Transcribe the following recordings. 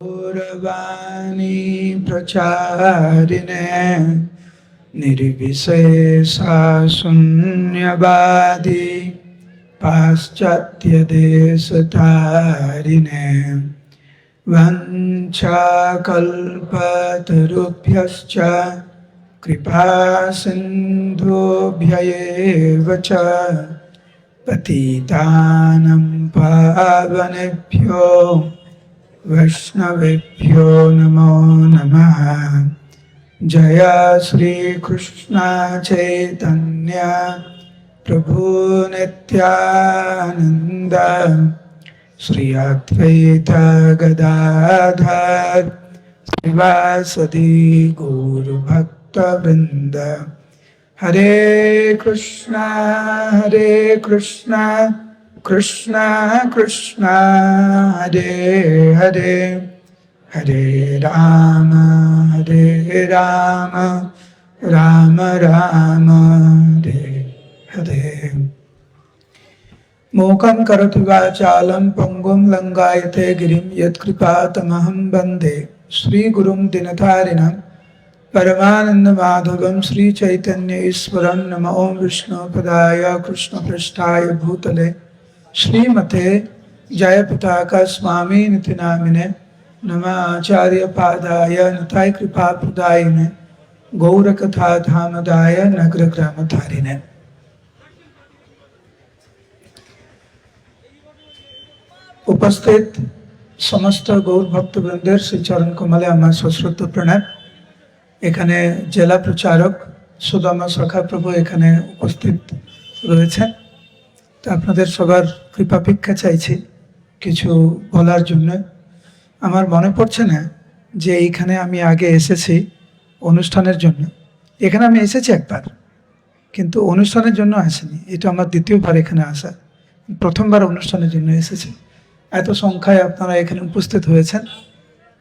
गौरवाणी प्रचारिणे निर्विशेषा शून्यवादी पाश्चात्य देशतारिणे वंशाकल्पतरुभ्यश्च कृपा सिन्धुभ्यैव च पतितानं पावनेभ्यो वैष्णवेभ्यो नमो नमः। जय श्री कृष्ण चैतन्य प्रभु नित्यानंद श्री अद्वैत गदाधर श्रीवासदि गौर भक्त वृंद। हरे कृष्णा कृष्णा कृष्णा हरे हरे, हरे राम राम राम हरे हरे। मूकं करोति वाचालं पंगुं लंघयते गिरिं यत्कृपातमहं वन्दे श्रीगुरुं दीनतारिणं परमानन्दमाधवं श्रीचैतन्य ईश्वरं। नमो ओं विष्णुपदाय कृष्णपृष्ठाय भूतले श्रीमते जयपताका स्वामी निति नामिने नमः। आचार्य पादाय निताय कृपा प्रदायिने गौरकथा धामदाय नगरग्रामधारिणे। उपस्थित समस्त गौर भक्तवृंदेर श्री चरण कमले आमार सश्रद्ध प्रणाम। एखाने জেলা প্রচারক সুদামা শাখা প্রভু এখানে উপস্থিত রয়েছেন। তো আপনাদের সবার কৃপা ভিক্ষা চাইছি কিছু বলার জন্য। আমার মনে পড়ছে না যে এইখানে আমি আগে এসেছি অনুষ্ঠানের জন্য। এখানে আমি এসেছি একবার, কিন্তু অনুষ্ঠানের জন্য আসিনি। এটা আমার দ্বিতীয়বার এখানে আসা। প্রথমবার অনুষ্ঠানের জন্য এসেছি। এত সংখ্যায় আপনারা এখানে উপস্থিত হয়েছেন,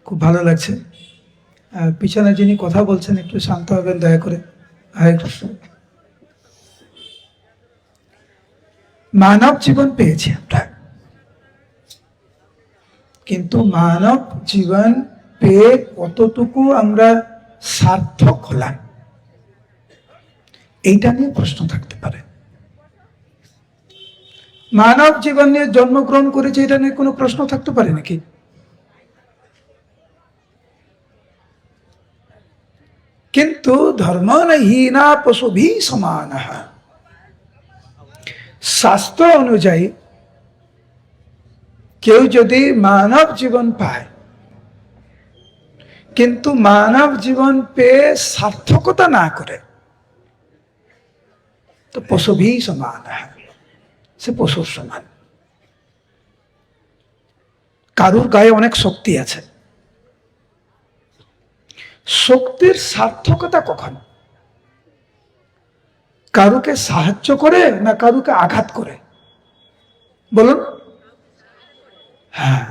খুব ভালো লাগছে। পিছনে যিনি কথা বলছেন একটু শান্ত হবেন দয়া করে। হরে কৃষ্ণ। মানব জীবন পেয়েছি আমরা, কিন্তু মানব জীবন পেয়ে কতটুকু আমরা সার্থক হলাম এইটা নিয়ে প্রশ্ন থাকতে পারে। মানব জীবন নিয়ে জন্মগ্রহণ করেছে এটা নিয়ে কোনো প্রশ্ন থাকতে পারে নাকি? কিন্তু ধর্ম নহীনা পশুভি সমান। শাস্ত্র অনুযায়ী কেউ যদি মানব জীবন পায় কিন্তু মানব জীবন পেয়ে সার্থকতা না করে তো পশুভি সমান, সে পশুর সমান। কারুর গায়ে অনেক শক্তি আছে, শক্তির সার্থকতা কখন? কারুকে সাহায্য করে না কারুকে আঘাত করে? বলুন। হ্যাঁ,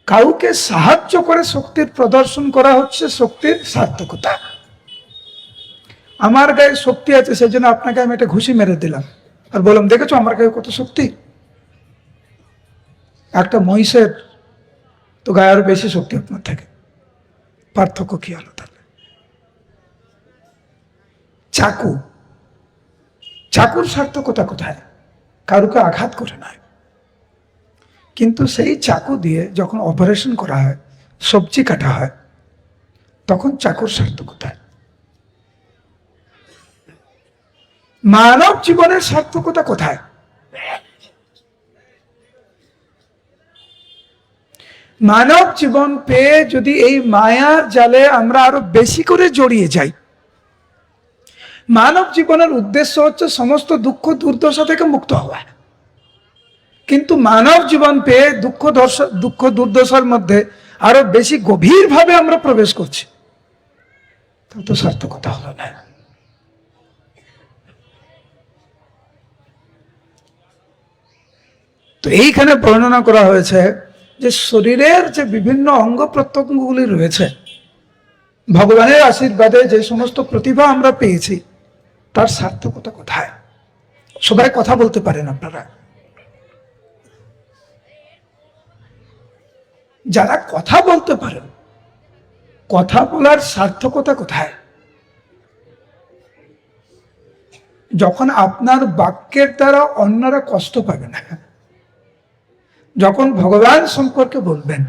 কাউকে সাহায্য করে শক্তির প্রদর্শন করা হচ্ছে শক্তির সার্থকতা। আমার গায়ে শক্তি আছে সেই জন্য আপনাকে আমি একটা ঘুষি মেরে দিলাম আর বললাম দেখেছো আমার গায়ে কত শক্তি। একটা মহিষের তো গায়ে আরো বেশি শক্তি আপনার থেকে। পার্থক্য কি হলো তাহলে? চাকুর সার্থকতা কোথায়? কারুকে আঘাত করে নয়, কিন্তু সেই চাকু দিয়ে যখন অপারেশন করা হয়, সবজি কাটা হয়, তখন চাকুর সার্থকতা। মানব জীবনের সার্থকতা কোথায়? মানব জীবন পেয়ে যদি এই মায়ার জালে আমরা আরো বেশি করে জড়িয়ে যাই। মানব জীবনের উদ্দেশ্য হচ্ছে সমস্ত দুঃখ দুর্দশা থেকে মুক্ত হওয়া, কিন্তু মানব জীবন পেয়ে দুঃখ দুর্দশার মধ্যে আরো বেশি গভীরভাবে আমরা প্রবেশ করছি, তাহলে তো সার্থকতা হলো না। তো এইখানে বর্ণনা করা হয়েছে যে শরীরের যে বিভিন্ন অঙ্গ প্রত্যঙ্গগুলি রয়েছে, ভগবানের আশীর্বাদে যে সমস্ত প্রতিভা আমরা পেয়েছি তার সার্থকতা কোথায়? সবাই কথা বলতে পারেন আপনারা। যারা কথা বলতে পারেন, কথা বলার সার্থকতা কোথায়? যখন আপনার বাক্যের দ্বারা অন্যরা কষ্ট পাবে না, যখন ভগবান সম্পর্কে বলবেন,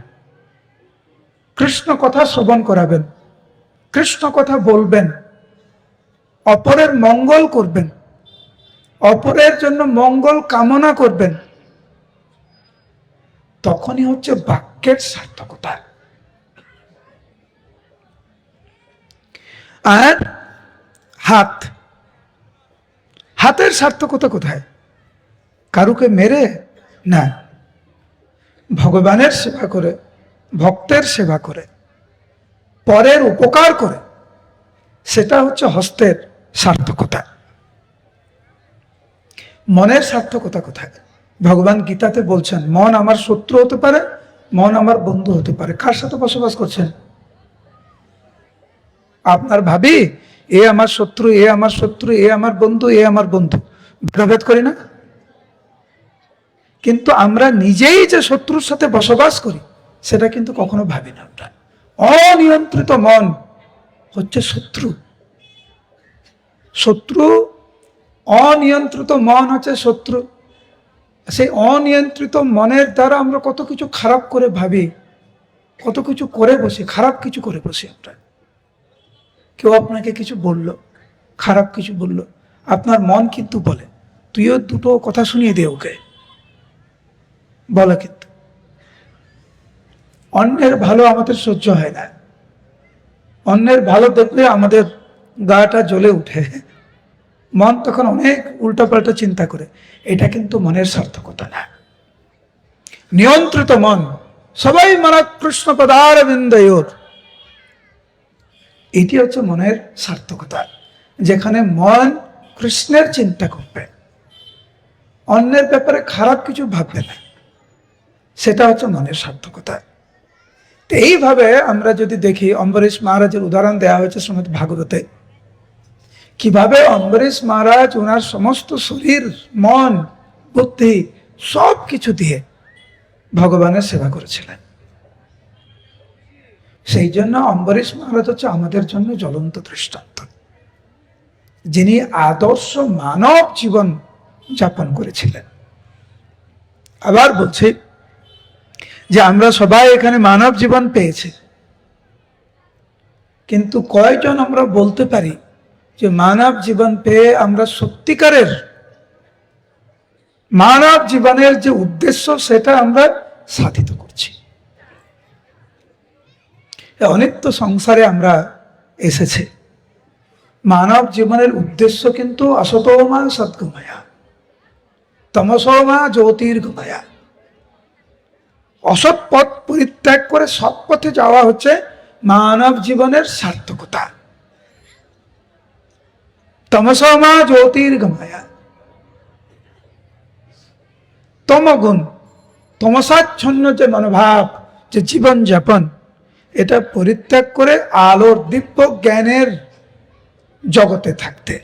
কৃষ্ণ কথা শ্রবণ করাবেন, কৃষ্ণ কথা বলবেন, অপরের মঙ্গল করবেন, অপরের জন্য মঙ্গল কামনা করবেন, তখনই হচ্ছে বাক্যের সার্থকতা। আর হাত, হাতের সার্থকতা কোথায়? কারুকে মেরে না, ভগবানের সেবা করে, ভক্তের সেবা করে, পরের উপকার করে, সেটা হচ্ছে হস্তের সার্থকতা। মনের সার্থকতা কোথায়? ভগবান গীতাতে বলছেন, মন আমার শত্রু হতে পারে, মন আমার বন্ধু হতে পারে। কার সাথে বসবাস করছেন? আপনার ভাবি এ আমার শত্রু, এ আমার শত্রু, এ আমার বন্ধু, এ আমার বন্ধু, ভেদাভেদ করি না? কিন্তু আমরা নিজেই যে শত্রুর সাথে বসবাস করি সেটা কিন্তু কখনো ভাবি না। আমরা অনিয়ন্ত্রিত মন হচ্ছে শত্রু। শত্রু, অনিয়ন্ত্রিত মন হচ্ছে শত্রু। সেই অনিয়ন্ত্রিত মনের দ্বারা আমরা কত কিছু খারাপ করে ভাবি, কত কিছু করে বসি, খারাপ কিছু করে বসি। আমরা, কেউ আপনাকে কিছু বলল, খারাপ কিছু বলল, আপনার মন কিন্তু বলে তুইও দুটো কথা শুনিয়ে দে ওকে, বলে। কিন্তু অন্যের ভালো আমাদের সহ্য হয় না, অন্যের ভালো দেখলে আমাদের গাটা জ্বলে উঠে, মন তখন অনেক উল্টাপাল্টা চিন্তা করে। এটা কিন্তু মনের সার্থকতা না। নিয়ন্ত্রিত মন, সবাই মানা কৃষ্ণ পদার বিন্দয়োর, এটি হচ্ছে মনের সার্থকতা। যেখানে মন কৃষ্ণের চিন্তা করবে, অন্যের ব্যাপারে খারাপ কিছু ভাববে না, সেটা হচ্ছে মনের সার্থকতা। তো এইভাবে আমরা যদি দেখি, অম্বরীশ মহারাজের উদাহরণ দেওয়া হয়েছে শ্রীমদ্ ভাগবতে, কিভাবে অম্বরীশ মহারাজ ওনার সমস্ত শরীর, মন, বুদ্ধি সব কিছু দিয়ে ভগবানের সেবা করেছিলেন। সেই জন্য অম্বরীশ মহারাজ হচ্ছে আমাদের জন্য জ্বলন্ত দৃষ্টান্ত, যিনি আদর্শ মানব জীবন যাপন করেছিলেন। আবার বলছি যে আমরা সবাই এখানে মানব জীবন পেয়েছি, কিন্তু কয়জন আমরা বলতে পারি যে মানব জীবন পেয়ে আমরা সত্যিকারের মানব জীবনের যে উদ্দেশ্য সেটা আমরা সাধিত করছি? অনেক তো সংসারে আমরা এসেছে, মানব জীবনের উদ্দেশ্য কিন্তু অসতোমা সদ্গময়া, তমসোমা জ্যোতির্গময়া। অসৎ পথ পরিত্যাগ করে সৎ পথে যাওয়া হচ্ছে মানব জীবনের সার্থকতা। তমসোমা জ্যোতির্গময়া, তমগুণ, তমসাচ্ছন্ন যে মনোভাব, যে জীবন যাপন, এটা পরিত্যাগ করে আলোর দিব্য জ্ঞানের জগতে থাকতে,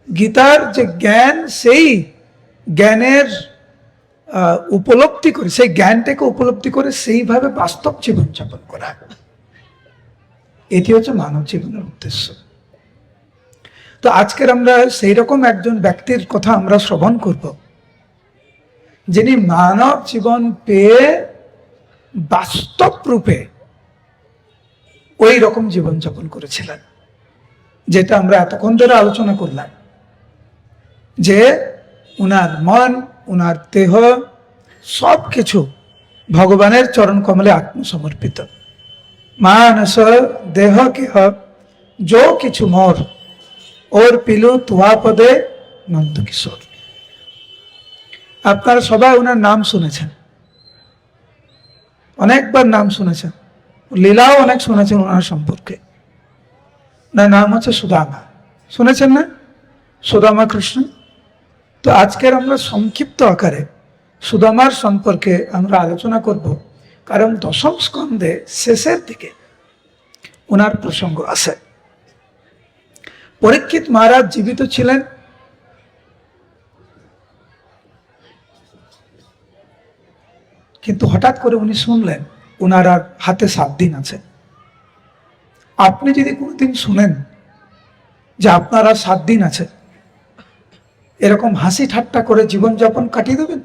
গীতার যে জ্ঞান, সেই জ্ঞানের উপলব্ধি করে, সেই জ্ঞানটাকে উপলব্ধি করে সেইভাবে বাস্তব জীবনযাপন করা, এটি হচ্ছে মানব জীবনের উদ্দেশ্য। তো আজকের আমরা সেই রকম একজন ব্যক্তির কথা আমরা শ্রবণ করব, যিনি মানব জীবন পেয়ে বাস্তব রূপে ওই রকম জীবনযাপন করেছিলেন, যেটা আমরা এতক্ষণ ধরে আলোচনা করলাম, যে উনার মন, উনার দেহ সব কিছু ভগবানের চরণ কমলে আত্মসমর্পিত। মানস দেহ কেহ যো কিছু মোর, ওর পিলু তুয়া পদে নন্দকিশোর। আপনারা সবাই ওনার নাম শুনেছেন, অনেকবার নাম শুনেছেন, লীলাও অনেক শুনেছেন ওনার সম্পর্কে। ওনার নাম হচ্ছে সুদামা, শুনেছেন না? সুদামা কৃষ্ণ। তো আজকের আমরা সংক্ষিপ্ত আকারে সুদামার সম্পর্কে আমরা আলোচনা করব, কারণ দশম স্কন্ধে শেষের দিকে ওনার প্রসঙ্গ আছে। পরীক্ষিত মহারাজ জীবিত ছিলেন, কিন্তু হঠাৎ করে উনি শুনলেন ওনার আর হাতে 7 দিন আছে। আপনি যদি কোনোদিন শুনেন যে আপনার আর 7 দিন আছে, এরকম হাসি ঠাট্টা করে জীবনযাপন কাটিয়ে দেবেন?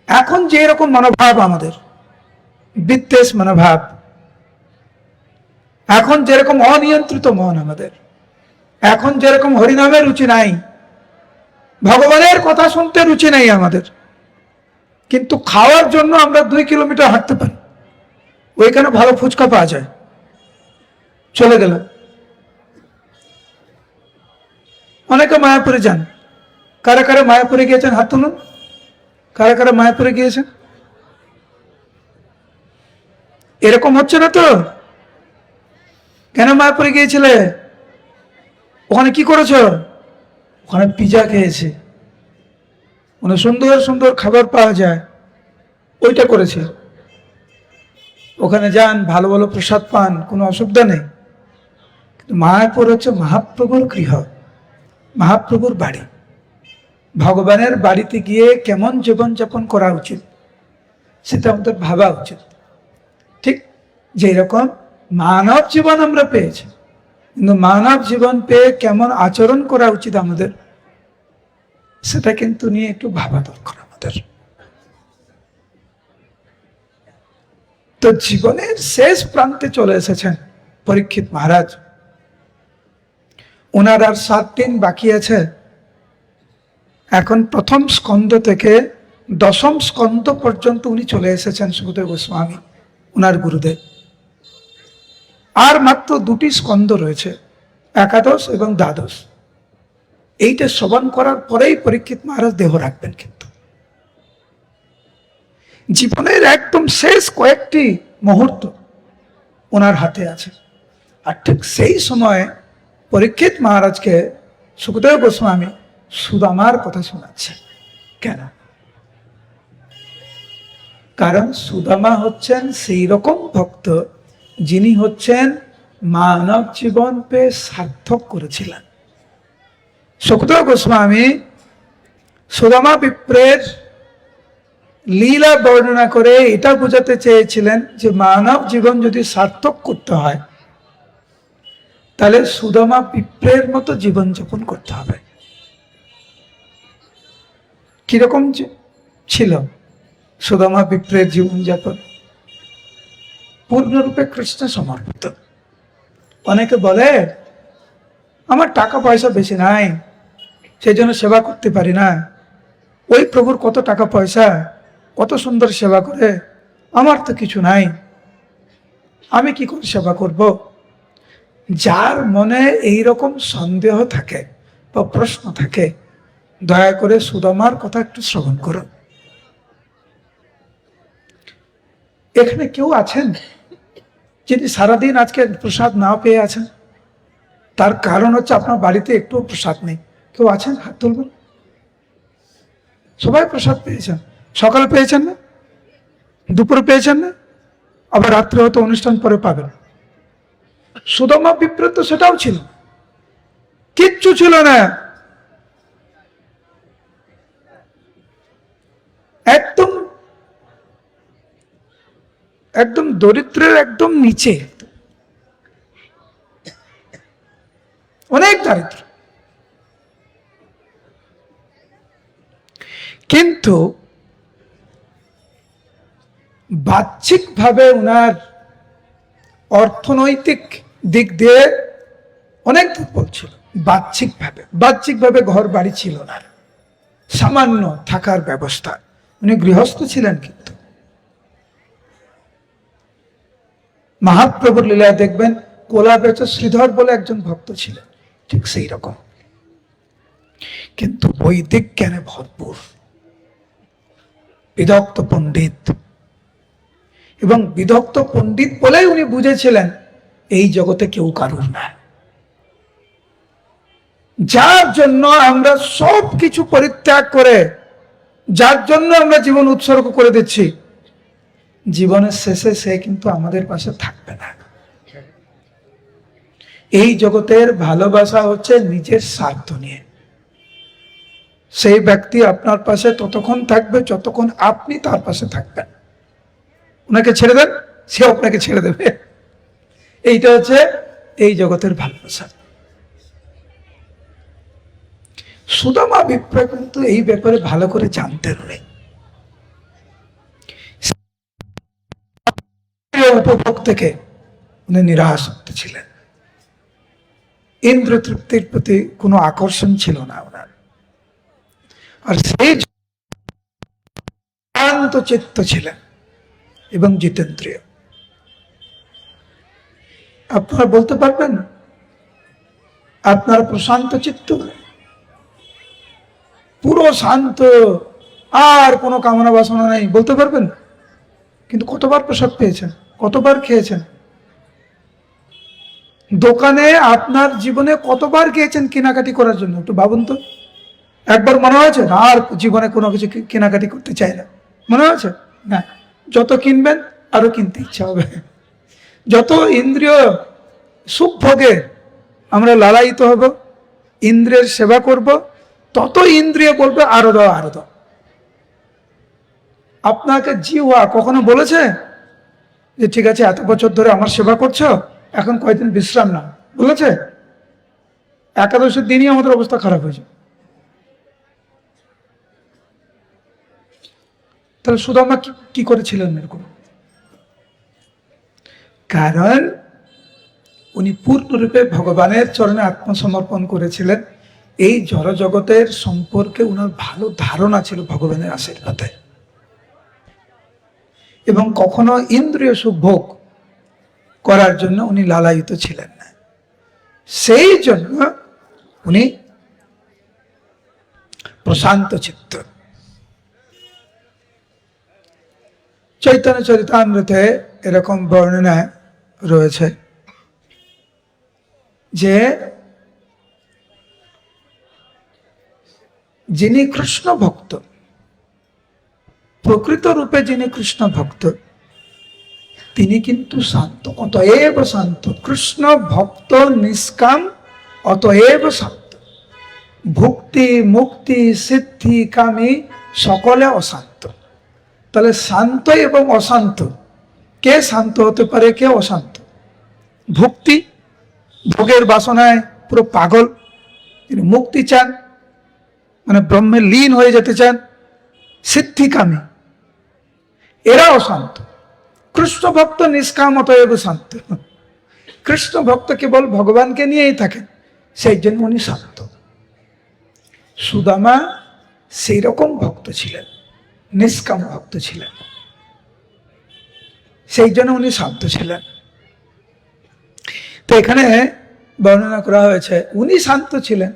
এখন যে এরকম মনোভাব, আমাদের বিদ্বেষ মনোভাব, এখন যেরকম অনিয়ন্ত্রিত মন আমাদের, এখন যেরকম হরিনামের রুচি নাই, ভগবানের কথা শুনতে রুচি নাই আমাদের, কিন্তু খাওয়ার জন্য আমরা 2 কিলোমিটার হাঁটতে পারি, ওইখানে ভালো ফুচকা পাওয়া যায়, চলে গেল। অনেকে মায়াপুরে যান। কারা কারা মায়াপুরে গিয়েছেন হাত তুলুন। কারা কারা মায়াপুরে গিয়েছেন? এরকম হচ্ছে না তো? কেন মায়াপুরে গিয়েছিলে? ওখানে কি করেছো? ওখানে পিজা খেয়েছে, ওখানে সুন্দর সুন্দর খাবার পাওয়া যায়, ওইটা করেছে। ওখানে যান, ভালো ভালো প্রসাদ পান, কোনো অসুবিধা নেই। কিন্তু মায়াপুর হচ্ছে মহাপ্রভুর গৃহ, মহাপ্রভুর বাড়ি। ভগবানের বাড়িতে গিয়ে কেমন জীবনযাপন করা উচিত সেটা আমাদের ভাবা উচিত। ঠিক যেরকম মানব জীবন আমরা পেয়েছি, কিন্তু মানব জীবন পেয়ে কেমন আচরণ করা উচিত আমাদের, সেটা কিন্তু নিয়ে একটু ভাবা দরকার আমাদের। তো জীবনের শেষ প্রান্তে চলে এসেছেন পরীক্ষিত মহারাজ। ওনার আর 7 দিন বাকি আছে। এখন প্রথম স্কন্ধ থেকে 10ম স্কন্ধ পর্যন্ত উনি চলে এসেছেন, সুখদেব গোস্বামী ওনার গুরুদেব। আর মাত্র 2টি স্কন্ধ রয়েছে, একাদশ এবং দ্বাদশ। এইটা শ্রবণ করার পরেই পরীক্ষিত মহারাজ দেহ রাখবেন। কিন্তু জীবনের একদম শেষ কয়েকটি মুহূর্ত ওনার হাতে আছে। আর ঠিক সেই সময় পরীক্ষিত মহারাজকে সুখদেব গোস্বামী সুদামার কথা শোনাচ্ছে। কেন? কারণ সুদামা হচ্ছেন সেই রকম ভক্ত যিনি হচ্ছেন মানব জীবন পেয়ে সার্থক করেছিলেন। সুখদেব গোস্বামী সুদামা বিপ্রের লীলা বর্ণনা করে এটা বোঝাতে চেয়েছিলেন যে মানব জীবন যদি সার্থক করতে হয় তাহলে সুদামা বিপ্রের মতো জীবনযাপন করতে হবে। কিরকম ছিল সুদামা বিপ্রের জীবনযাপন? পূর্ণরূপে কৃষ্ণ সমর্পিত। অনেকে বলে আমার টাকা পয়সা বেশি নাই, সেই জন্য সেবা করতে পারি না। ওই প্রভুর কত টাকা পয়সা, কত সুন্দর সেবা করে, আমার তো কিছু নাই, আমি কি করে সেবা করব? যার মনে এই রকম সন্দেহ থাকে বা প্রশ্ন থাকে, দয়া করে সুদামার কথা একটু শ্রবণ করুন। এখানে কেউ আছেন যিনি সারাদিন আজকে প্রসাদ না পেয়ে আছেন? তার কারণ হচ্ছে আপনার বাড়িতে একটু প্রসাদ নেই। কেউ আছেন? হাত তুলবেন। সবাই প্রসাদ পেয়েছেন। সকালে পেয়েছেন না? দুপুরে পেয়েছেন না? আবার রাত্রে হয়তো অনুষ্ঠান পরে পাবেন। সুদামা বিপ্রের তো সেটাও ছিল, কিচ্ছু ছিল না, একদম একদম দরিদ্রের একদম নিচে, অনেক দারিদ্র। কিন্তু বাহ্যিকভাবে ওনার অর্থনৈতিক দিক দিয়ে অনেক দুর্বল ছিল। বাহ্যিকভাবে ঘর বাড়ি ছিল না, সামান্য থাকার ব্যবস্থা। উনি গৃহস্থ ছিলেন। কিন্তু মহাপ্রভুর লীলায় দেখবেন কোলাবেচ শ্রীধর বলে একজন ভক্ত ছিলেন, ঠিক সেই রকম, কিন্তু বৈদিক জ্ঞানে ভরপুর, বিদগ্ধ পণ্ডিত। এবং বিদগ্ধ পণ্ডিত বলেই উনি বুঝেছিলেন এই জগতে কেউ কারুর না, যার জন্য আমরা সব কিছু পরিত্যাগ করে, যার জন্য আমরা জীবন উৎসর্গ করে দিচ্ছি, জীবনের শেষে সে কিন্তু আমাদের পাশে থাকবে না। এই জগতের ভালোবাসা হচ্ছে নিজের স্বার্থ নিয়ে, সেই ব্যক্তি আপনার পাশে ততক্ষণ থাকবে যতক্ষণ আপনি তার পাশে থাকবেন। ওনাকে ছেড়ে দেন, সে আপনাকে ছেড়ে দেবে। এইটা হচ্ছে এই জগতের ভালোবাসা। সুদামা বিপ্র কিন্তু এই ব্যাপারে ভালো করে জানতেন উনি। উপভোগ থেকে উনি নিরাসক্ত ছিলেন। ইন্দ্র তৃপ্তির প্রতি কোনো আকর্ষণ ছিল না ওনার। আর সেই শান্ত চিত্ত ছিলেন এবং জিতেন্দ্রিয়। আপনারা বলতে পারবেন আপনার প্রশান্ত চিত্ত, পুরো শান্ত, আর কোনো কামনা বাসনা নেই, বলতে পারবেন? কিন্তু কতবার প্রসাদ পেয়েছেন, কতবার খেয়েছেন? দোকানে আপনার জীবনে কতবার গিয়েছেন কেনাকাটি করার জন্য? একটু ভাবুন তো। একবার মনে হয়েছে না আর জীবনে কোনো কিছু কেনাকাটি করতে চাই না? মনে হয়েছে না? যত কিনবেন আরো কিনতে ইচ্ছা হবে। যত ইন্দ্রিয় সুখ ভোগে আমরা লালায়িত হব, ইন্দ্রিয়ের সেবা করব, তত ইন্দ্রিয় বলবে আরো দাও, আরো দাও। আপনাকে জিহ্বা কখনো বলেছে যে ঠিক আছে এত বছর ধরে আমার সেবা করছো, এখন কয়েকদিন বিশ্রাম নাও? বলেছে? একাদশের দিনই আমাদের অবস্থা খারাপ হয়েছে। তাহলে সুদামা কি করেছিলেন এরকম? কারণ উনি পূর্ণরূপে ভগবানের চরণে আত্মসমর্পণ করেছিলেন। এই জড় জগতের সম্পর্কে উনার ভালো ধারণা ছিল ভগবানের আশীর্বাদে, এবং কখনো ইন্দ্রিয় সুখ ভোগ করার জন্য উনি লালায়িত ছিলেন না। সেই জন্য উনি প্রশান্ত চিত্ত। চৈতন্য চরিতামৃতে এরকম বর্ণনা রয়েছে যে যিনি কৃষ্ণ ভক্ত, প্রকৃত রূপে যিনি কৃষ্ণ ভক্ত, তিনি কিন্তু শান্ত, অতএব শান্ত। কৃষ্ণ ভক্ত নিষ্কাম, অতএব শান্ত। ভুক্তি মুক্তি সিদ্ধি কামী সকলে অশান্ত। তাহলে শান্ত এবং অশান্ত, কে শান্ত হতে পারে, কে অশান্ত? ভুক্তি, ভোগের বাসনায় পুরো পাগল, তিনি মুক্তি চান, মানে ব্রহ্মে লীন হয়ে যেতে চান। সিদ্ধিকামী, এরা অশান্ত। কৃষ্ণ ভক্ত নিষ্কাম, অতএব শান্ত। কৃষ্ণ ভক্ত কেবল ভগবানকে নিয়েই থাকেন, সেই জন্য উনি শান্ত। সুদামা সেই রকম ভক্ত ছিলেন, নিষ্কাম ভক্ত ছিলেন, সেই জন্য উনি শান্ত ছিলেন। তো এখানে বর্ণনা করা হয়েছে উনি শান্ত ছিলেন,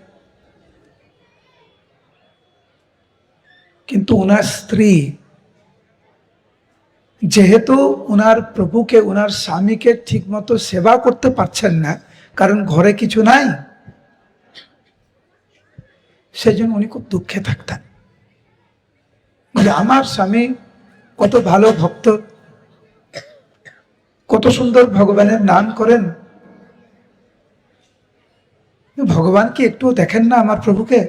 কিন্তু ওনার স্ত্রী যেহেতু ওনার প্রভুকে, ওনার স্বামীকে ঠিকমতো সেবা করতে পারছেন না, কারণ ঘরে কিছু নাই, সেজন্য উনি খুব দুঃখে থাকতেন যে আমার স্বামী কত ভালো ভক্ত, কত সুন্দর ভগবানের নাম করেন, ভগবান কি একটুও দেখেন না আমার প্রভুকে?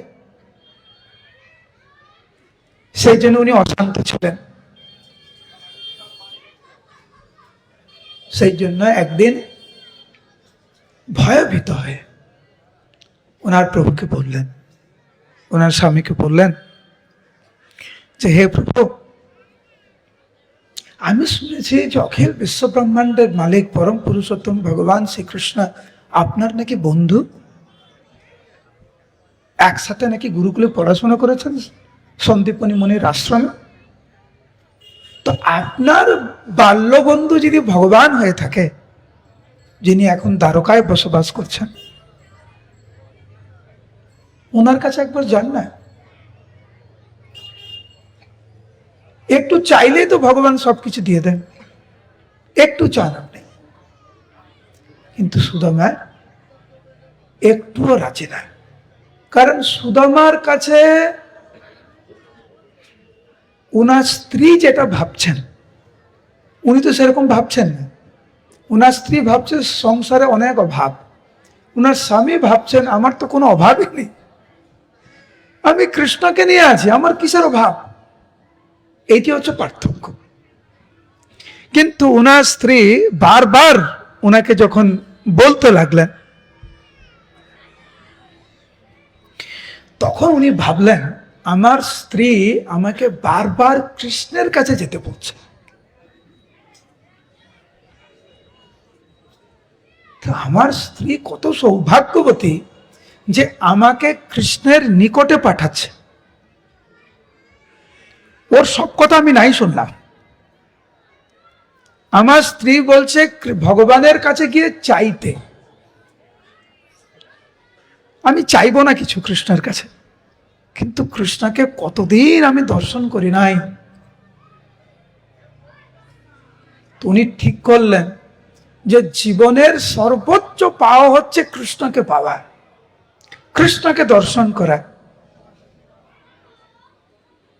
সেই জন্য উনি অশান্ত ছিলেন। সেই জন্য একদিন ভয়ভীত হয়ে ওনার প্রভুকে বললেন, ওনার স্বামীকে বললেন যে হে প্রভু, আমি শুনেছি যে অখিল বিশ্ব ব্রহ্মাণ্ডের মালিক পরম পুরুষোত্তম ভগবান শ্রীকৃষ্ণ আপনার নাকি বন্ধু, একসাথে নাকি গুরুকুলে পড়াশোনা করেছেন সন্দীপনী মুনির আশ্রমে। তো আপনার বাল্য বন্ধু যদি ভগবান হয়ে থাকে, যিনি এখন দ্বারকায় বসবাস করছেন, ওনার কাছে একবার যান না। একটু চাইলেই তো ভগবান সবকিছু দিয়ে দেন, একটু চান আপনি। কিন্তু সুদামা একটুও রাজি না, কারণ সুদামার কাছে ওনার স্ত্রী যেটা ভাবছেন উনি তো সেরকম ভাবছেন না। ওনার স্ত্রী ভাবছে সংসারে অনেক অভাব, ওনার স্বামী ভাবছেন আমার তো কোনো অভাবই নেই, আমি কৃষ্ণকে নিয়ে আছি, আমার কিসের অভাব? এইটি হচ্ছে পার্থক্য। কিন্তু ওনার স্ত্রী বারবার ওনাকে যখন বলতে লাগলেন, তখন উনি ভাবলেন আমার স্ত্রী আমাকে বারবার কৃষ্ণের কাছে যেতে বলছে, তো আমার স্ত্রী কত সৌভাগ্যবতী যে আমাকে কৃষ্ণের নিকটে পাঠাচ্ছে। ওর সব কথা আমি নাই শুনলাম। আমার স্ত্রী বলছে ভগবানের কাছে গিয়ে চাইতে, আমি চাইবো না কিছু কৃষ্ণের কাছে, কিন্তু কৃষ্ণকে কতদিন আমি দর্শন করি নাই। উনি ঠিক করলেন যে জীবনের সর্বোচ্চ পাওয়া হচ্ছে কৃষ্ণকে পাওয়া, কৃষ্ণকে দর্শন করা।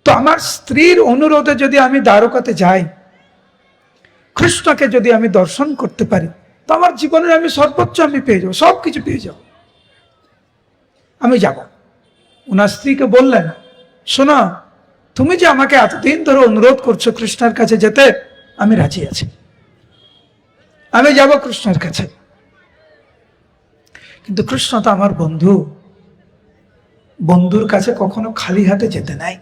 তো আমার স্ত্রীর অনুরোধে যদি আমি দ্বারকাতে যাই, কৃষ্ণকে যদি আমি দর্শন করতে পারি, তো আমার জীবনের আমি সর্বোচ্চ আমি পেয়ে যাবো, সবকিছু পেয়ে যাবো, আমি যাব। ওনার স্ত্রীকে বললেন, শোনো, তুমি যে আমাকে এতদিন ধরে অনুরোধ করছো কৃষ্ণের কাছে যেতে, আমি রাজি আছি, আমি যাব কৃষ্ণের কাছে। কিন্তু কৃষ্ণ তো আমার বন্ধু, বন্ধুর কাছে কখনো খালি হাতে যেতে নাই।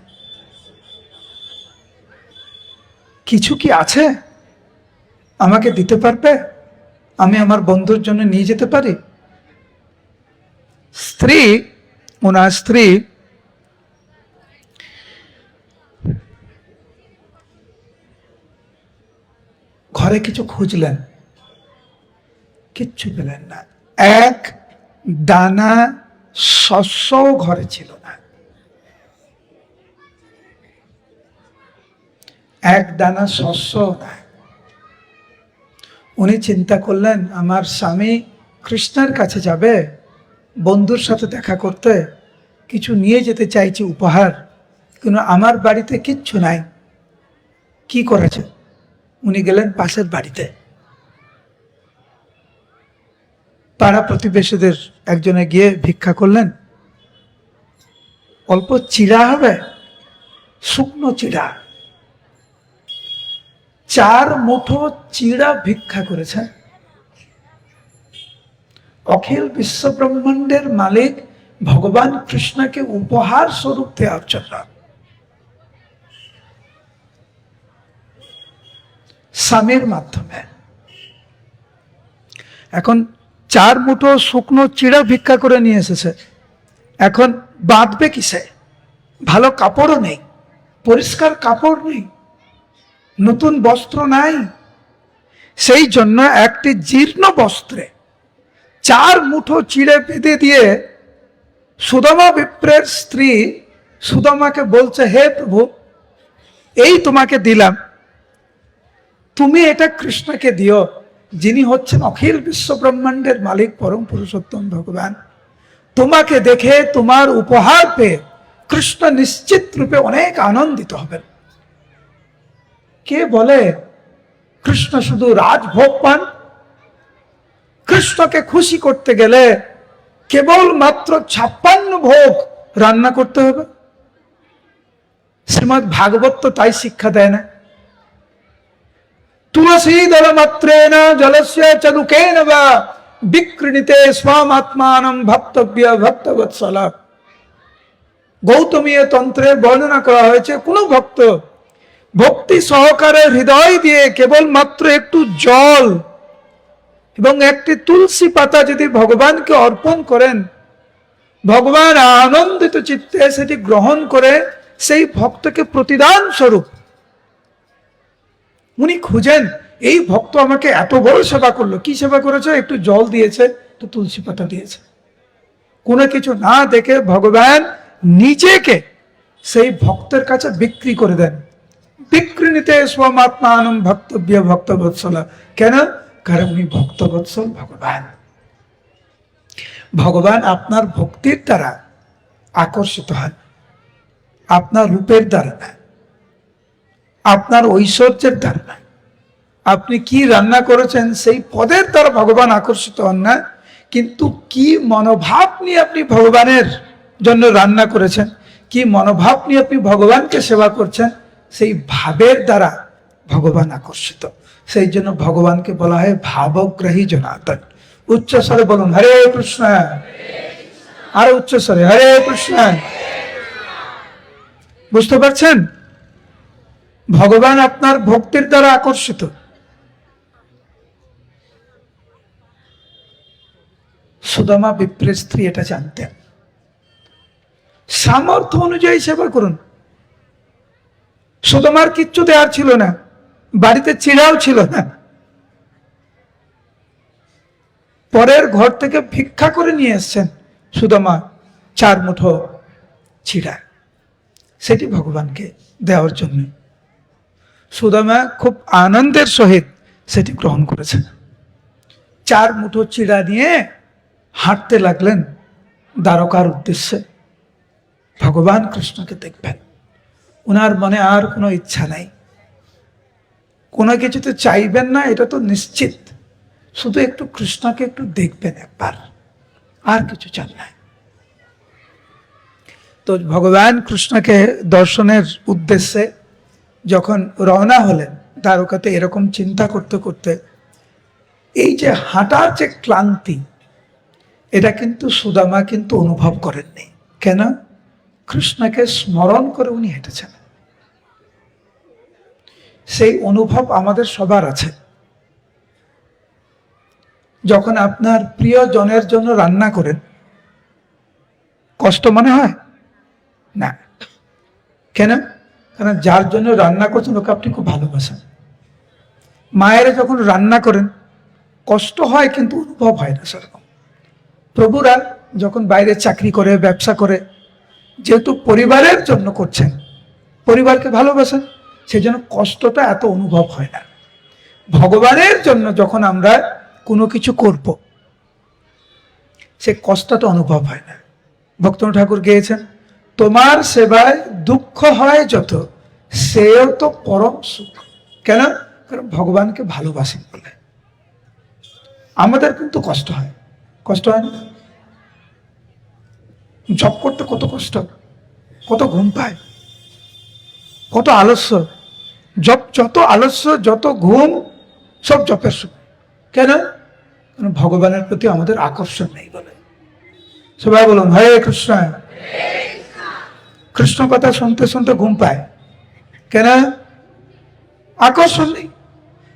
কিছু কি আছে আমাকে দিতে পারবে, আমি আমার বন্ধুর জন্য নিয়ে যেতে পারি? ওনার স্ত্রী ঘরে কিছু খুঁজলেন, কিচ্ছু পেলেন না। এক দানা শস্য ঘরে ছিল না, এক দানা শস্য না। উনি চিন্তা করলেন আমার স্বামী কৃষ্ণের কাছে যাবে, বন্ধুর সাথে দেখা করতে, কিছু নিয়ে যেতে চাইছি উপহার, কিন্তু আমার বাড়িতে কিচ্ছু নাই। কি করেছে? উনি গেলেন পাশের বাড়িতে, পাড়া প্রতিবেশীদের একজনে গিয়ে ভিক্ষা করলেন। অল্প চিড়া হবে, শুকনো চিড়া, 4 মুঠো চিড়া ভিক্ষা করেছেন। অখিল বিশ্ব ব্রহ্মাণ্ডের মালিক ভগবান কৃষ্ণকে উপহার স্বরূপ দেওয়ার জন্য স্বামীর মাধ্যমে এখন 4 মুঠো শুকনো চিড়া ভিক্ষা করে নিয়ে এসেছে। এখন বাঁধবে কিসে? ভালো কাপড়ও নেই, পরিষ্কার কাপড় নেই, নতুন বস্ত্র নাই। সেই জন্য একটি জীর্ণ বস্ত্রে 4 মুঠো চিড়ে বেঁধে দিয়ে সুদামা বিপ্রের স্ত্রী সুদামাকে বলছে, হে প্রভু, এই তোমাকে দিলাম, তুমি এটা কৃষ্ণকে দিও, যিনি হচ্ছেন অখিল বিশ্ব ব্রহ্মাণ্ডের মালিক পরম পুরুষোত্তম ভগবান। তোমাকে দেখে, তোমার উপহার পেয়ে কৃষ্ণ নিশ্চিত রূপে অনেক আনন্দিত হবেন। কে বলে কৃষ্ণ শুধু রাজভোগ পান? কৃষ্ণকে খুশি করতে গেলে কেবল মাত্র 56 ভোগ রান্না করতে হবে। শ্রীমৎ ভাগবত তো তাই শিক্ষা দেয় না। তুলসী দল মাত্রেণ জলস্য চলুকেন বা বিকৃণিতে স্বামাত্মানম ভক্তব্য ভক্তবৎসল। গৌতমীয় তন্ত্রে বর্ণনা করা হয়েছে, কোন ভক্ত ভক্তি সহকারে হৃদয় দিয়ে কেবল মাত্র একটু জল এবং একটি তুলসী পাতা যদি ভগবানকে অর্পণ করেন, ভগবান আনন্দিত চিত্তে সেটি গ্রহণ করে সেই ভক্তকে প্রতিদান স্বরূপ উনি খুঁজেন, এই ভক্ত আমাকে এত বড় সেবা করলো, কি সেবা করেছে? একটু জল দিয়েছে, একটু তুলসী পাতা দিয়েছে। কোনো কিছু না দেখে ভগবান নিজেকে সেই ভক্তের কাছে বিক্রি করে দেন। বিক্রিণীতে স্বমাত্মানম ভক্তব্য ভক্তবৎসল। কেন? কারণ উনি ভক্তবৎসল ভগবান। ভগবান আপনার ভক্তির দ্বারা আকর্ষিত হন, আপনার রূপের দ্বারা না, আপনার ঐশ্বর্যের দ্বারা না। আপনি কি রান্না করেছেন সেই পদের দ্বারা ভগবান আকর্ষিত হন না, কিন্তু কি মনোভাব নিয়ে আপনি ভগবানের জন্য রান্না করেছেন কি মনোভাব নিয়ে আপনি ভগবানকে সেবা করছেন, সেই ভাবের দ্বারা ভগবান আকর্ষিত। সেই জন্য ভগবানকে বলা হয় ভাবগ্রাহী জনার্দন। উচ্চ স্বরে বলুন হরে কৃষ্ণ, আর উচ্চ স্বরে হরে কৃষ্ণ। বুঝতে পারছেন? ভগবান আপনার ভক্তির দ্বারা আকর্ষিত। সুদামা বিপ্রের স্ত্রী এটা জানতেন। সামর্থ্য অনুযায়ী সেবা করুন। সুদামার কিচ্ছু দেওয়ার ছিল না, বাড়িতে চিড়াও ছিল না, পরের ঘর থেকে ভিক্ষা করে নিয়ে এসছেন সুদামা 4 মুঠো চিড়া, সেটি ভগবানকে দেওয়ার জন্য। সুদামা খুব আনন্দের সহিত সেটি গ্রহণ করেছেন। 4 মুঠো চিড়া নিয়ে হাঁটতে লাগলেন দ্বারকার উদ্দেশ্যে। ভগবান কৃষ্ণকে দেখবেন। ওনার মনে আর কোনো ইচ্ছা নাই, কোনো কিছুতে চাইবেন না, এটা তো নিশ্চিত। শুধু একটু কৃষ্ণকে একটু দেখবেন একবার, আর কিছু চান না। তো ভগবান কৃষ্ণকে দর্শনের উদ্দেশ্যে যখন রওনা হলেন দ্বারকাতে, এরকম চিন্তা করতে করতে এই যে হাঁটার যে ক্লান্তি, এটা কিন্তু সুদামা কিন্তু অনুভব করেননি। কেন? কৃষ্ণকে স্মরণ করে উনি হেঁটেছেন। সেই অনুভব আমাদের সবার আছে। যখন আপনার প্রিয় জনের জন্য রান্না করেন, কষ্ট মনে হয় না? কেন? কারণ যার জন্য রান্না করছেন ওকে আপনি খুব ভালোবাসেন। মায়েরা যখন রান্না করেন কষ্ট হয়, কিন্তু অনুভব হয় না সেরকম। প্রভুরা যখন বাইরে চাকরি করে, ব্যবসা করে, যেহেতু পরিবারের জন্য করছেন, পরিবারকে ভালোবাসেন, সেই জন্য কষ্টটা এত অনুভব হয় না। ভগবানের জন্য যখন আমরা কোনো কিছু করব, সে কষ্টটা অনুভব হয় না। ভক্তনাথ ঠাকুর গেয়েছেন, তোমার সেবায় দুঃখ হয় যত, সেও তো পরম সুখ। কেন? কারণ ভগবানকে ভালোবাসেন বলে। আমাদের কিন্তু কষ্ট হয়, কষ্ট হয় না? জপ করতে কত কষ্ট, কত ঘুম পায়, কত আলস্য। জপ যত আলস্য, যত ঘুম, সব জপের সুখ। কেন? কারণ ভগবানের প্রতি আমাদের আকর্ষণ নেই বলে। সবাই বলুন হরে কৃষ্ণ। কৃষ্ণ কথা শুনতে শুনতে ঘুম পায়, কেন? আকর্ষণ নেই।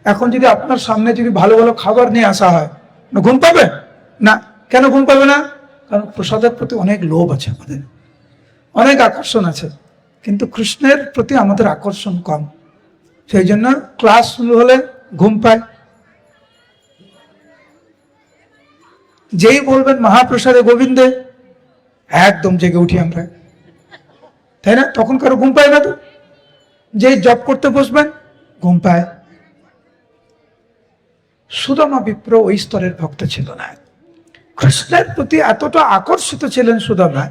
এখন যদি আপনার সামনে যদি ভালো ভালো খাবার নিয়ে আসা হয়, ঘুম পাবে না? কেন ঘুম পাবে না? কারণ প্রসাদের প্রতি অনেক লোভ আছে আমাদের, অনেক আকর্ষণ আছে, কিন্তু কৃষ্ণের প্রতি আমাদের আকর্ষণ কম। সেই জন্য ক্লাস শুরু হলে ঘুম পায়। যেই বলবেন মহাপ্রসাদে গোবিন্দে, একদম জেগে উঠি আমরা, তাই না? তখন কারো ঘুম পায় না তো। যেই জব করতে বসবেন ঘুম পায়। সুদামা বিপ্র ওই স্তরের ভক্ত ছিল না। কৃষ্ণের প্রতি এতটা আকর্ষিত ছিলেন সুদামা,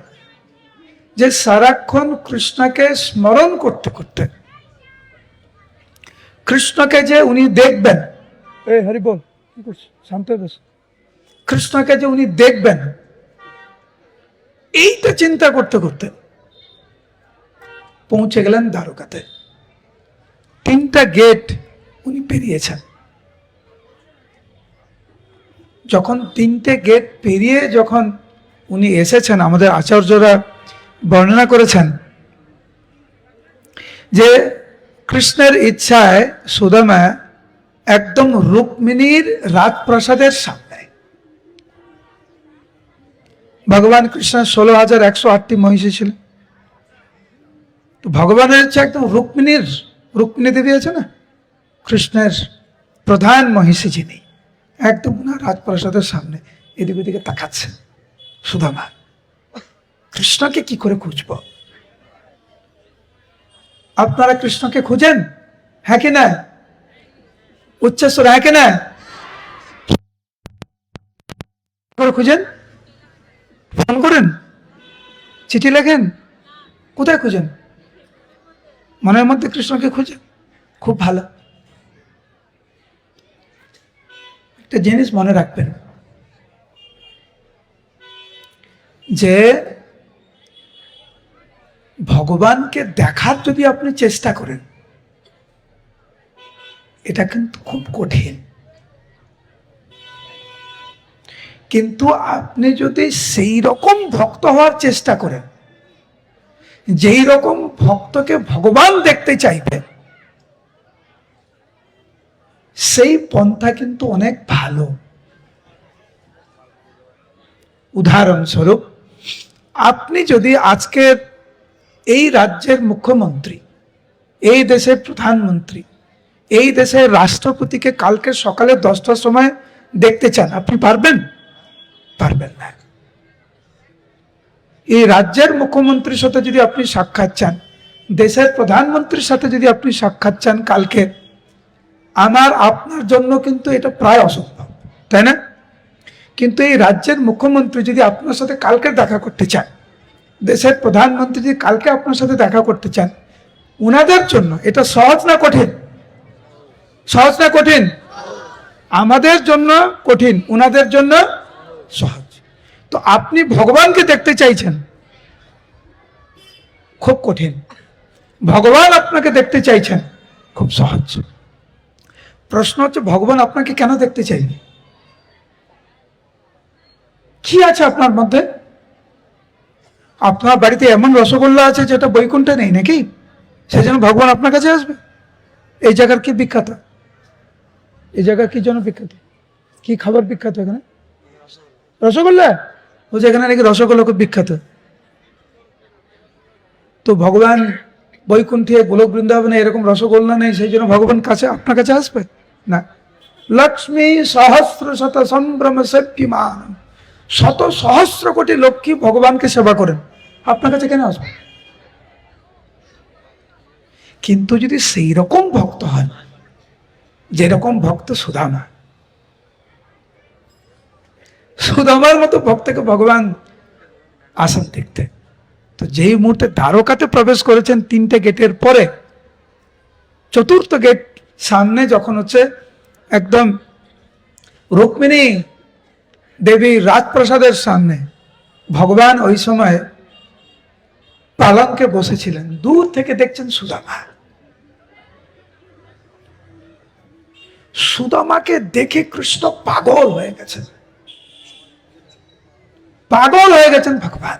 যে সারাক্ষণ কৃষ্ণকে স্মরণ করতে করতে, কৃষ্ণকে যে উনি দেখবেন, হরি বল, শান্ত বস, কৃষ্ণকে যে উনি দেখবেন, এইটা চিন্তা করতে করতে পৌঁছে গেলেন দ্বারকাতে। 3টা গেট উনি পেরিয়েছেন। যখন 3টে গেট পেরিয়ে যখন উনি এসেছেন, আমাদের আচার্যরা বর্ণনা করেছেন যে কৃষ্ণের ইচ্ছায় সুদামা একদম রুক্মিণীর রাজপ্রাসাদের সামনে, ভগবান কৃষ্ণের 16,108টি মহিষী ছিল, তো ভগবানের ইচ্ছা একদম রুক্মিণী দেবী আছে না, কৃষ্ণের প্রধান মহিষী যিনি, একদম না রাজপ্রাসাদের সামনে এদিক ওদিকে তাকাচ্ছে সুদামা। কৃষ্ণকে কি করে খুঁজব? আপনারা কৃষ্ণকে খুঁজেন, হ্যাঁ কি না? উচ্চস্বর হ্যাঁ কি না? খুঁজেন, ফোন করেন, চিঠি লেখেন, কোথায় খুঁজেন? মনের মধ্যে কৃষ্ণকে খুঁজেন, খুব ভালো। একটা জিনিস মনে রাখবেন, যে ভগবানকে দেখার যদি আপনি চেষ্টা করেন, এটা কিন্তু খুব কঠিন। কিন্তু আপনি যদি সেই রকম ভক্ত হওয়ার চেষ্টা করেন, যেই রকম ভক্তকে ভগবান দেখতে চাইবে, সেই পন্থা কিন্তু অনেক ভালো। উদাহরণস্বরূপ, আপনি যদি আজকের এই রাজ্যের মুখ্যমন্ত্রী, এই দেশের প্রধানমন্ত্রী, এই দেশের রাষ্ট্রপতিকে কালকে সকালে 10টার সময় দেখতে চান, আপনি পারবেন? পারবেন না। এই রাজ্যের মুখ্যমন্ত্রীর সাথে যদি আপনি সাক্ষাৎ চান, দেশের প্রধানমন্ত্রীর সাথে যদি আপনি সাক্ষাৎ চান কালকে, আপনার জন্য কিন্তু এটা প্রায় অসম্ভব, তাই না? কিন্তু এই রাজ্যের মুখ্যমন্ত্রী যদি আপনার সাথে কালকে দেখা করতে চান, দেশের প্রধানমন্ত্রী যদি কালকে আপনার সাথে দেখা করতে চান, উনাদের জন্য এটা সহজ না কঠিন? সহজ না কঠিন? আমাদের জন্য কঠিন, উনাদের জন্য সহজ। তো আপনি ভগবানকে দেখতে চাইছেন, খুব কঠিন। ভগবান আপনাকে দেখতে চাইছেন, খুব সহজ। প্রশ্ন হচ্ছে, ভগবান আপনাকে কেন দেখতে চাইবে? কি আছে আপনার মধ্যে? আপনার বাড়িতে এমন রসগোল্লা আছে যেটা বৈকুণ্ঠে নেই নাকি? সেই জন্য ভগবান আপনার কাছে আসবে? এই জায়গার কি বিখ্যাত? এই জায়গা কি জন্য বিখ্যাত? কি খাবার বিখ্যাত এখানে? রসগোল্লা। ও যেখানে নাকি রসগোল্লা খুব বিখ্যাত। তো ভগবান বৈকুণ্ঠে, গোলক বৃন্দাবনে এরকম রসগোল্লা নেই, সেই জন্য ভগবান কাছে আপনার কাছে আসবে না। লক্ষ্মী সহস্র শত সম্ভ্রম সেব্যমান, শত সহস্র কোটি লক্ষ্মী ভগবানকে সেবা করেন, আপনার কাছে কেন আসবে? কিন্তু যদি সেই রকম ভক্ত হন, যেরকম ভক্ত সুদামা, সুদামার মতো ভক্তকে ভগবান আসেন দেখতে। তো যেই মুহূর্তে দ্বারকাতে প্রবেশ করেছেন 3টে গেটের পরে, 4র্থ গেট সামনে যখন হচ্ছে একদম রুক্মিণী দেবী রাজপ্রাসাদের সামনে, ভগবান ওই সময় পালঙ্কে বসেছিলেন। দূর থেকে দেখছেন সুদামা। সুদামাকে দেখে কৃষ্ণ পাগল হয়ে গেছেন, পাগল হয়ে গেছেন ভগবান।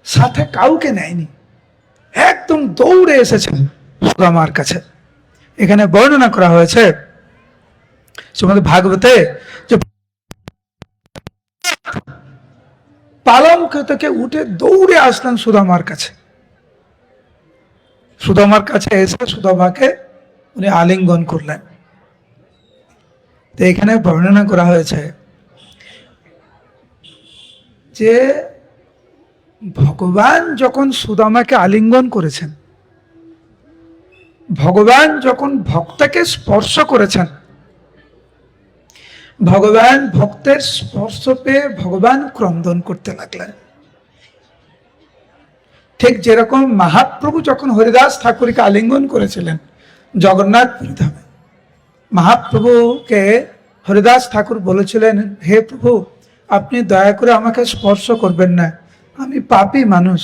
সাথে কাউকে নেয়নি, একদম দৌড়ে এসেছেন সুদামার কাছে। এখানে বর্ণনা করা হয়েছে শ্রীমদ্ ভাগবতে, যে পালঙ্ক থেকে উঠে দৌড়ে আসলেন সুদামার কাছে। সুদামার কাছে এসে সুদামাকে উনি আলিঙ্গন করলেন। তো এখানে বর্ণনা করা হয়েছে যে ভগবান যখন সুদামাকে আলিঙ্গন করেছেন, ভগবান যখন ভক্তকে স্পর্শ করেছেন, ভগবান ভক্তের স্পর্শ পেয়ে ভগবান ক্রন্দন করতে লাগলেন। ঠিক যেরকম মহাপ্রভু যখন হরিদাস ঠাকুরকে আলিঙ্গন করেছিলেন জগন্নাথ ধামে, মহাপ্রভুকে হরিদাস ঠাকুর বলেছিলেন, হে প্রভু, আপনি দয়া করে আমাকে স্পর্শ করবেন না, আমি পাপী মানুষ।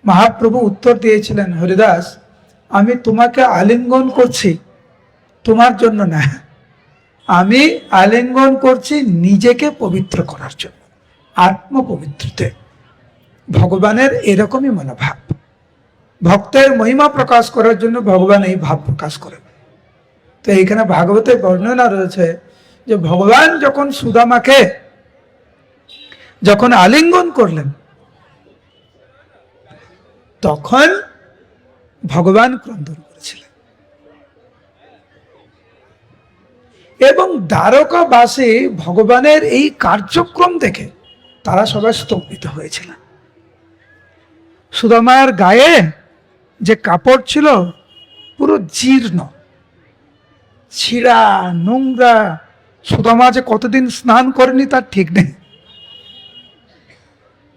মহাপ্রভু উত্তর দিয়েছিলেন, হরিদাস, আমি তোমাকে আলিঙ্গন করছি তোমার জন্য না, আমি আলিঙ্গন করছি নিজেকে পবিত্র করার জন্য, আত্মপবিত্রতে। ভগবানের এরকমই মনোভাব। ভক্তের মহিমা প্রকাশ করার জন্য ভগবান এই ভাব প্রকাশ করেন। তো এইখানে ভাগবতে বর্ণনা রয়েছে যে ভগবান যখন সুদামাকে যখন আলিঙ্গন করলেন, তখন ভগবান ক্রন্দন করেছিলেন। এবং দ্বারকাবাসী ভগবানের এই কার্যক্রম দেখে তারা সবাই স্তম্ভিত হয়েছিলেন। সুদামার গায়ে যে কাপড় ছিল পুরো জীর্ণ, ছিঁড়া, নোংরা। সুদামা যে কতদিন স্নান করেনি তার ঠিক নেই।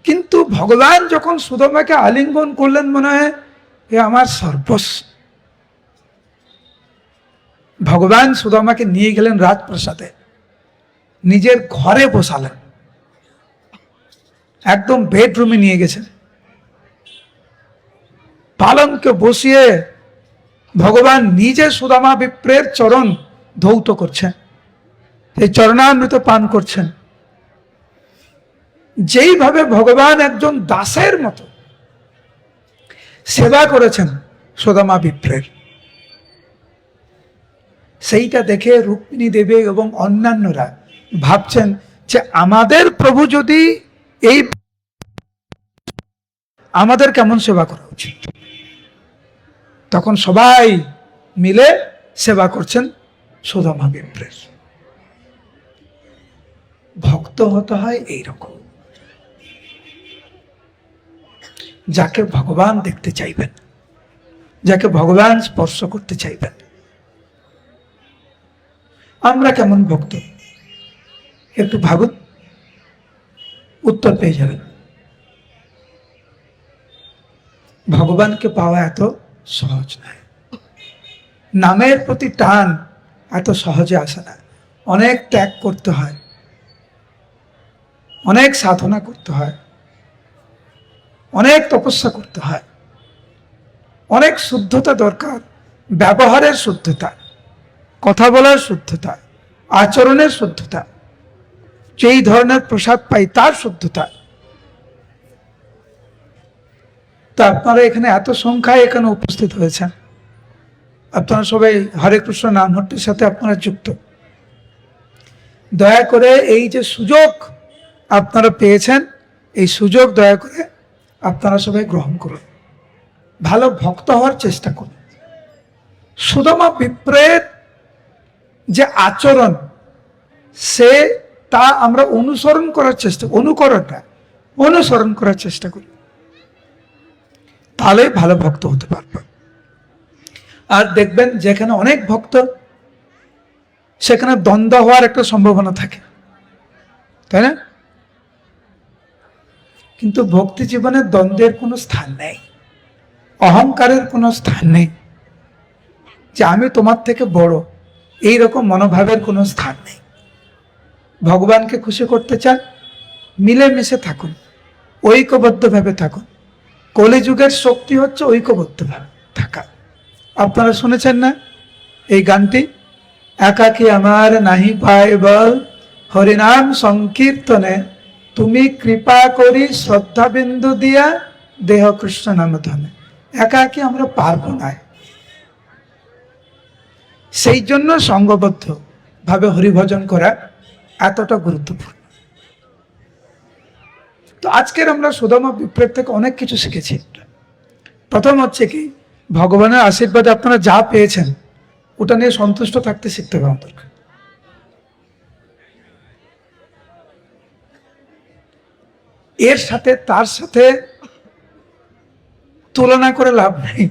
কিন্তু ভগবান যখন সুদামাকে আলিঙ্গন করলেন, মনে হয় এ আমার সর্বস্ব। ভগবান সুদামাকে নিয়ে গেলেন রাজপ্রাসাদে, নিজের ঘরে বসালেন, একদম বেডরুমে নিয়ে গেছেন, পালঙ্কে বসিয়ে ভগবান নিজে সুদামা বিপ্রের চরণ ধৌত করছেন, এই চরণামৃত পান করছেন। যেইভাবে ভগবান একজন দাসের মতো সেবা করেছেন সুদামা বিপ্রের, সেইটা দেখে রুক্মিণী দেবী এবং অন্যান্যরা ভাবছেন যে আমাদের প্রভু যদি এই, আমাদের কেমন সেবা করা উচিত। তখন সবাই মিলে সেবা করছেন সুদামা বিপ্রের। ভক্ত হতে হয় এইরকম, যাকে ভগবান দেখতে চাইবেন, যাকে ভগবান স্পর্শ করতে চাইবেন। আমরা কেমন ভক্ত একটু ভাবুন, উত্তর পেয়ে যাবেন। ভগবানকে পাওয়া এত সহজ নয়, নামের প্রতি টান এত সহজে আসে না। অনেক ত্যাগ করতে হয়, অনেক সাধনা করতে হয়, অনেক তপস্যা করতে হয়, অনেক শুদ্ধতা দরকার, ব্যবহারের শুদ্ধতা, কথা বলার শুদ্ধতা, আচরণের শুদ্ধতা, যেই ধরনের প্রসাদ পাই তার শুদ্ধতা। তো আপনারা এখানে এত সংখ্যায় এখানে উপস্থিত হয়েছেন, আপনারা সবাই হরে কৃষ্ণ নামহট্টের সাথে আপনারা যুক্ত। দয়া করে এই যে সুযোগ আপনারা পেয়েছেন, এই সুযোগ দয়া করে আপনারা সবাই গ্রহণ করুন, ভালো ভক্ত হওয়ার চেষ্টা করুন। সুদামা বিপ্রের যে আচরণ, সে তা আমরা অনুসরণ করার চেষ্টা, অনুসরণ করার চেষ্টা করি, তাহলে ভালো ভক্ত হতে পারবে। আর দেখবেন যেখানে অনেক ভক্ত, সেখানে দ্বন্দ্ব হওয়ার একটা সম্ভাবনা থাকে, তাই না? কিন্তু ভক্তি জীবনে দ্বন্দ্বের কোনো স্থান নেই, অহংকারের কোনো স্থান নেই, যে আমি তোমার থেকে বড়, এইরকম মনোভাবের কোনো স্থান নেই। ভগবানকে খুশি করতে চান, মিলেমিশে থাকুন, ঐক্যবদ্ধভাবে থাকুন। কলিযুগের শক্তি হচ্ছে ঐক্যবদ্ধভাবে থাকা। আপনারা শুনেছেন না এই গানটি, একাকী আমার নাহি পায় বল, হরিনাম সংকীর্তনে তুমি কৃপা করি শ্রদ্ধা বিন্দু দিয়া দেহ কৃষ্ণ নাম ধনে। একাকী আমরা পারবো না, সেই জন্য সঙ্গবদ্ধ ভাবে হরিভজন করা এতটা গুরুত্বপূর্ণ। তো আজকের আমরা সুদামা বিপ্রের থেকে অনেক কিছু শিখেছি। প্রথম হচ্ছে কি, ভগবানের আশীর্বাদে আপনারা যা পেয়েছেন ওটা নিয়ে সন্তুষ্ট থাকতে শিখতে হবে আমাদেরকে। এর সাথে তার সাথে তুলনা করে লাভ নেই।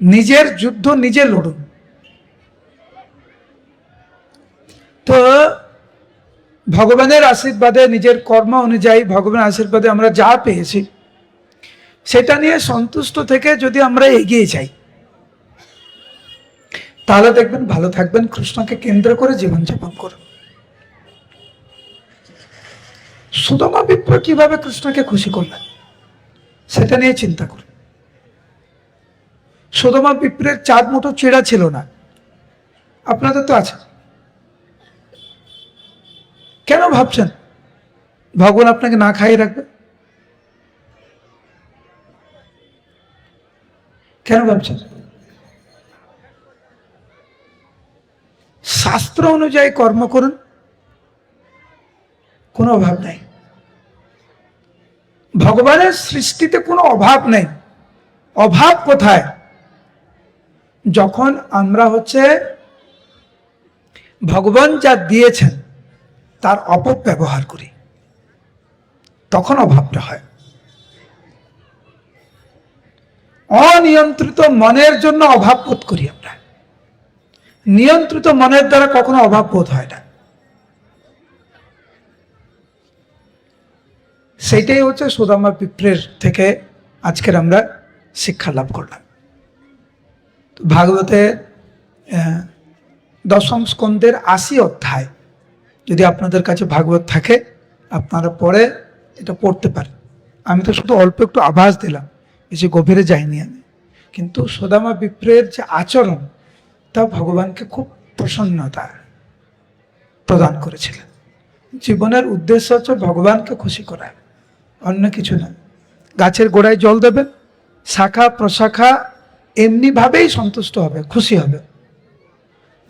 নিজের যুদ্ধ নিজে লড়ুন। তো ভগবানের আশীর্বাদে, নিজের কর্ম অনুযায়ী ভগবানের আশীর্বাদে আমরা যা পেয়েছি সেটা নিয়ে সন্তুষ্ট থেকে যদি আমরা এগিয়ে যাই, তাহলে দেখবেন ভালো থাকবেন, কৃষ্ণকে কেন্দ্র করে জীবনযাপন করুন। সুদামা বিপ্র কিভাবে কৃষ্ণকে খুশি করলেন সেটা নিয়ে চিন্তা করুন। সুদামা বিপ্রের 4 মুঠো চিড়া ছিল না, আপনাদের তো আছে। কেন ভাবছেন ভগবান আপনাকে না খাইয়ে রাখবে? কেন ভাবছেন? শাস্ত্র অনুযায়ী কর্ম করুন, কোনো অভাব নাই। ভগবানের সৃষ্টিতে কোনো অভাব নেই। অভাব কোথায়? যখন আমরা ভগবান যা দিয়েছেন তার অপব্যবহার করি, তখন অভাবটা হয়। অনিয়ন্ত্রিত মনের জন্য অভাব বোধ করি আমরা, নিয়ন্ত্রিত মনের দ্বারা কখনো অভাব বোধ হয় না। সেইটাই হচ্ছে সুদামা বিপ্রের থেকে আজকের আমরা শিক্ষা লাভ করলাম। ভাগবতে 10ম স্কন্ধের 80 অধ্যায় যদি আপনাদের কাছে ভাগবত থাকে আপনারা পরে এটা পড়তে পারেন। আমি তো শুধু অল্প একটু আভাস দিলাম, বেশি গভীরে যাইনি আমি। কিন্তু সুদামা বিপ্রের যে আচরণ তা ভগবানকে খুব প্রসন্নতা প্রদান করেছিলেন। জীবনের উদ্দেশ্য হচ্ছে ভগবানকে খুশি করা, অন্য কিছু না। গাছের গোড়ায় জল দেবেন, শাখা প্রশাখা এমনিভাবেই সন্তুষ্ট হবে, খুশি হবে।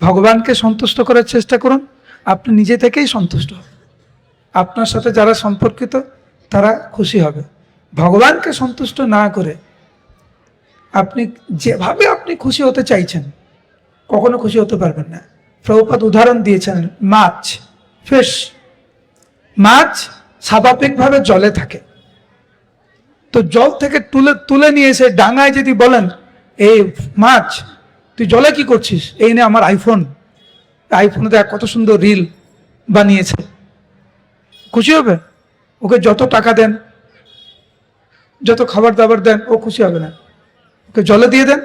ভগবানকে সন্তুষ্ট করার চেষ্টা করুন, আপনি নিজে থেকেই সন্তুষ্ট হবেন। আপনার সাথে যারা সম্পর্কিত তারা খুশি হবে। ভগবানকে সন্তুষ্ট না করে আপনি যেভাবে আপনি খুশি হতে চাইছেন কখনো খুশি হতে পারবেন না। প্রভুপাদ উদাহরণ দিয়েছেন মাছ, ফিশ। মাছ স্বাভাবিকভাবে জলে থাকে, তো জল থেকে তুলে নিয়ে এসে ডাঙায় যদি বলেন এই মাছ তুই জলে কি করছিস, এই নে আমার আইফোনে দেখ কত সুন্দর রিল বানিয়েছে, খুশি হবে? ওকে যত টাকা দেন, যত খাবার দাবার দেন, ও খুশি হবে না। ওকে জলে দিয়ে দেন,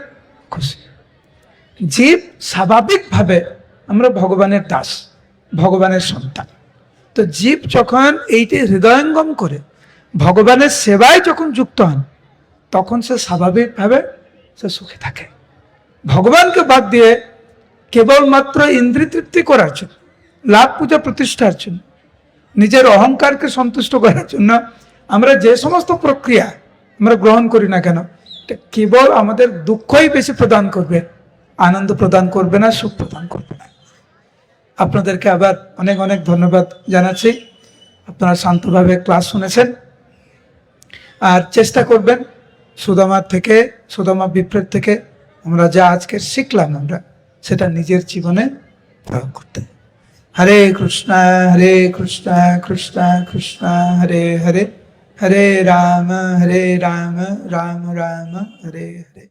খুশি। জীব স্বাভাবিকভাবে, আমরা ভগবানের দাস, ভগবানের সন্তান। তো জীব যখন এইটি হৃদয়ঙ্গম করে ভগবানের সেবায় যখন যুক্ত হন তখন সে স্বাভাবিকভাবে সে সুখে থাকে। ভগবানকে বাদ দিয়ে কেবলমাত্র ইন্দ্রিয় তৃপ্তি করার জন্য, লাভ পূজা প্রতিষ্ঠার জন্য, নিজের অহংকারকে সন্তুষ্ট করার জন্য আমরা যে সমস্ত প্রক্রিয়া আমরা গ্রহণ করি না কেন, এটা কেবল আমাদের দুঃখই বেশি প্রদান করবে, আনন্দ প্রদান করবে না, সুখ প্রদান করবে না। আপনাদেরকে আবার অনেক অনেক ধন্যবাদ জানাচ্ছি। আপনারা শান্তভাবে ক্লাস শুনেছেন, আর চেষ্টা করবেন সুদামা বিপ্রের থেকে আমরা যা আজকে শিখলাম আমরা সেটা নিজের জীবনে প্রয়োগ করতে। হরে কৃষ্ণ কৃষ্ণ কৃষ্ণ হরে হরে, হরে রাম রাম রাম হরে হরে।